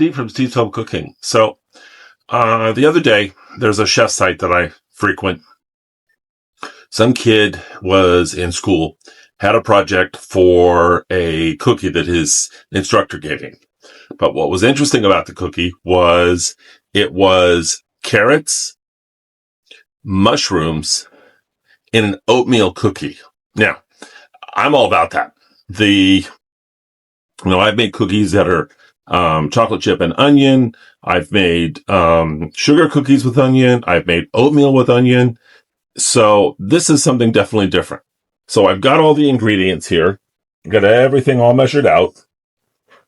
Steve from Steve's Home Cooking. So, the other day, there's a chef site that I frequent. Some kid was in school, had a project for a cookie that his instructor gave him. But what was interesting about the cookie was it was carrots, mushrooms, in an oatmeal cookie. Now, I'm all about that. I've made cookies that are chocolate chip and onion. I've made sugar cookies with onion. I've made oatmeal with onion. So this is something definitely different. So I've got all the ingredients here. I've got everything all measured out.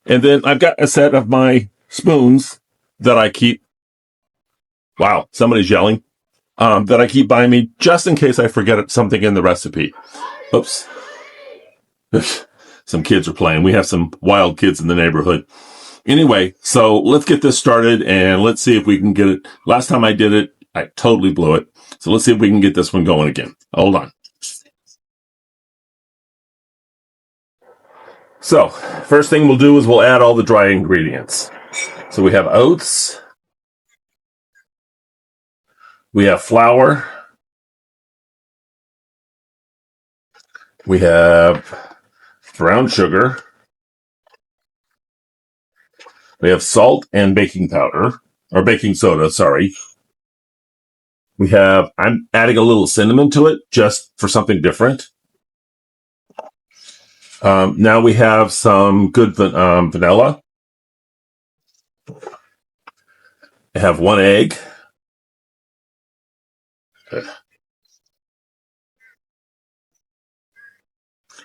And then I've got a set of my spoons that I keep. Wow, somebody's yelling. That I keep by me just in case I forget something in the recipe. Oops. Some kids are playing. We have some wild kids in the neighborhood. Anyway, so let's get this started and let's see if we can get it. Last time I did it, I totally blew it. So let's see if we can get this one going again. Hold on. So first thing we'll do is we'll add all the dry ingredients. So we have oats. We have flour. We have brown sugar. We have salt and baking powder, or baking soda, sorry. I'm adding a little cinnamon to it just for something different. Now we have some good vanilla. I have 1 egg.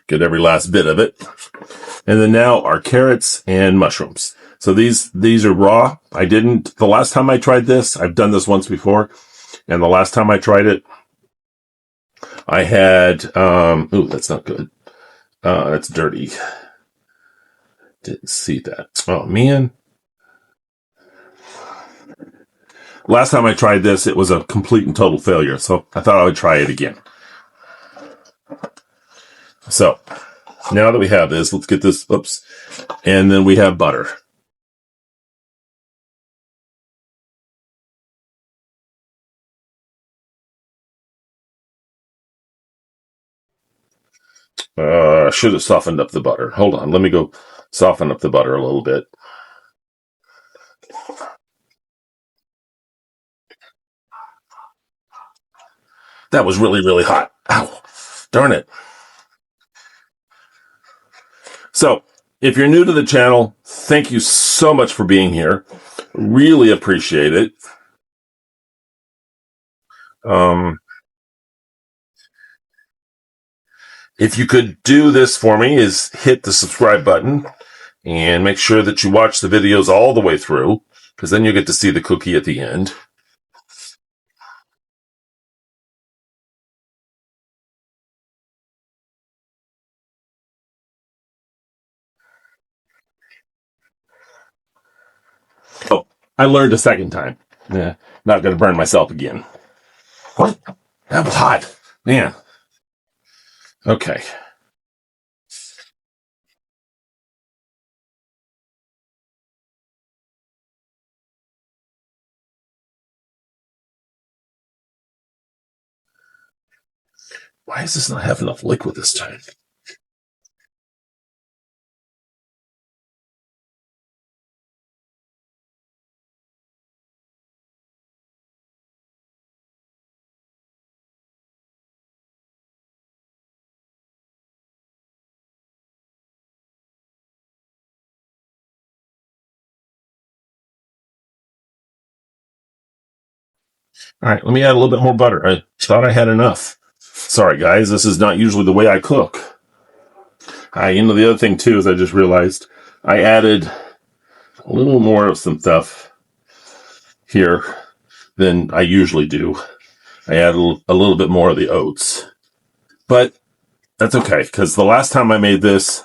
Get every last bit of it. And then now our carrots and mushrooms. So these are raw. The last time I tried this, I've done this once before. And the last time I tried it, I had, that's not good. That's dirty. Didn't see that. Oh man. Last time I tried this, it was a complete and total failure. So I thought I would try it again. So now that we have this, let's get this, and then we have butter. Should have softened up the butter. Hold on, let me go soften up the butter a little bit. That was really, really hot. Ow, darn it. So, if you're new to the channel, thank you so much for being here. Really appreciate it. If you could do this for me, is hit the subscribe button and make sure that you watch the videos all the way through, because then you get to see the cookie at the end. Oh, I learned a second time. Not going to burn myself again. What? That was hot. Man. Okay. Why does this not have enough liquid this time? All right, let me add a little bit more butter. I thought I had enough. Sorry, guys, this is not usually the way I cook. The other thing, too, is I just realized I added a little more of some stuff here than I usually do. I added a little bit more of the oats. But that's okay, because the last time I made this,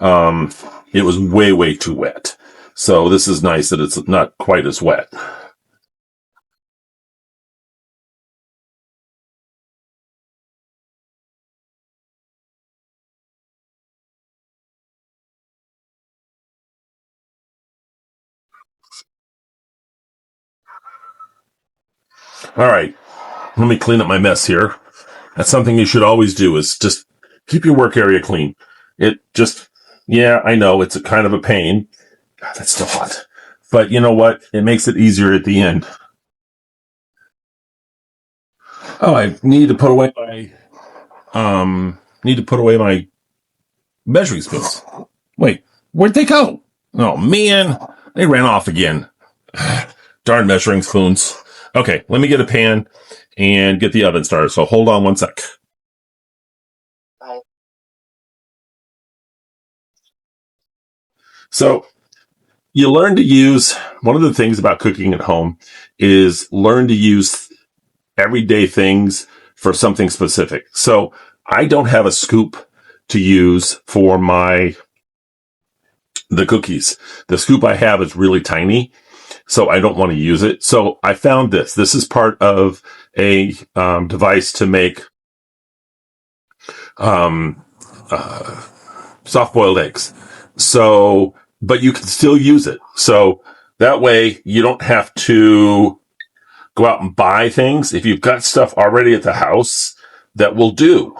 it was way, way too wet. So this is nice that it's not quite as wet. All right, let me clean up my mess here. That's something you should always do, is just keep your work area clean. It just, yeah, I know it's a kind of a pain. God, that's still hot. But you know what? It makes it easier at the end. Oh, I need to put away my measuring spoons. Wait, where'd they go? Oh man, they ran off again. Darn measuring spoons. Okay, let me get a pan and get the oven started. So hold on one sec. So you learn to use, one of the things about cooking at home is learn to use everyday things for something specific. So I don't have a scoop to use for the cookies. The scoop I have is really tiny, so I don't want to use it. So I found this. This is part of a device to make um, uh, soft-boiled eggs. So, but you can still use it. So that way you don't have to go out and buy things. If you've got stuff already at the house, that will do.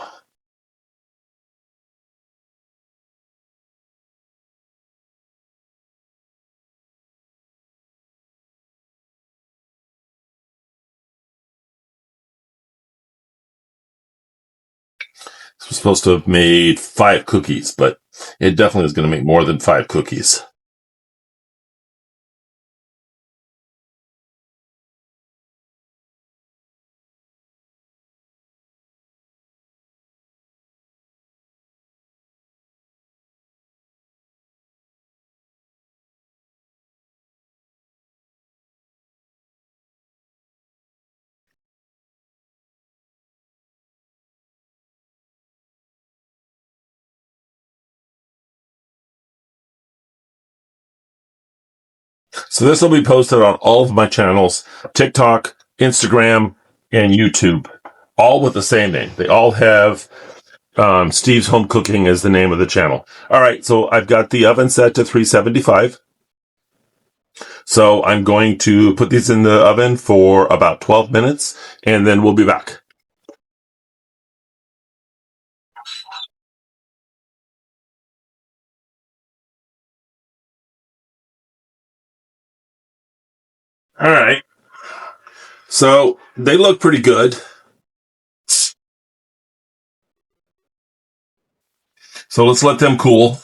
It's supposed to have made 5 cookies, but it definitely is going to make more than 5 cookies. So this will be posted on all of my channels, TikTok, Instagram, and YouTube, all with the same name. They all have Steve's Home Cooking as the name of the channel. All right, so I've got the oven set to 375. So I'm going to put these in the oven for about 12 minutes, and then we'll be back. All right. So they look pretty good. So let's let them cool.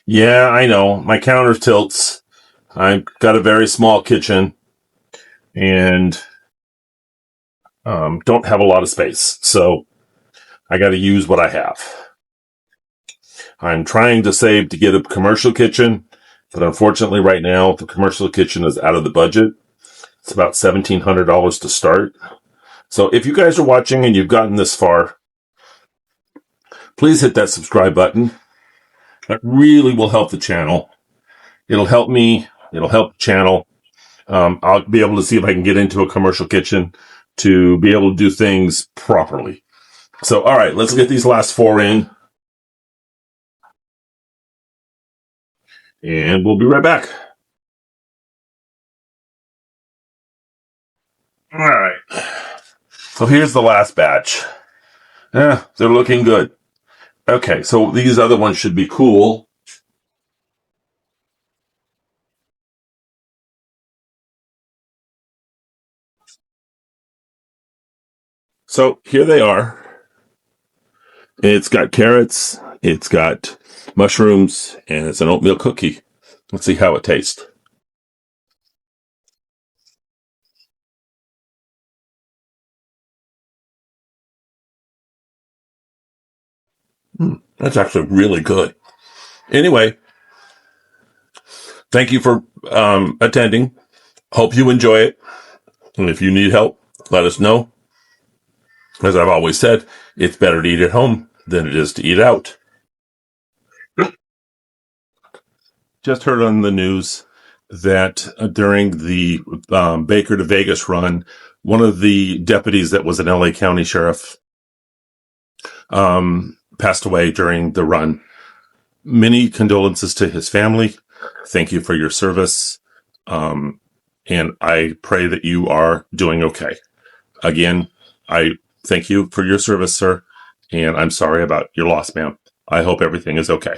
Yeah, I know. My counter tilts. I've got a very small kitchen and don't have a lot of space. So I got to use what I have. I'm trying to save to get a commercial kitchen, but unfortunately, right now, the commercial kitchen is out of the budget. It's about $1,700 to start. So if you guys are watching and you've gotten this far, please hit that subscribe button. That really will help the channel. It'll help me. It'll help the channel. I'll be able to see if I can get into a commercial kitchen to be able to do things properly. So, all right, let's get these last 4 in, and we'll be right back. All right. So here's the last batch. They're looking good. Okay, so these other ones should be cool. So here they are. It's got carrots, it's got mushrooms, and it's an oatmeal cookie. Let's see how it tastes. That's actually really good. Anyway, thank you for attending. Hope you enjoy it. And if you need help, let us know. As I've always said, it's better to eat at home than it is to eat out. Just heard on the news that during the Baker to Vegas run, one of the deputies that was an LA County sheriff passed away during the run. Many condolences to his family. Thank you for your service. And I pray that you are doing okay. Again, I thank you for your service, sir. And I'm sorry about your loss, ma'am. I hope everything is okay.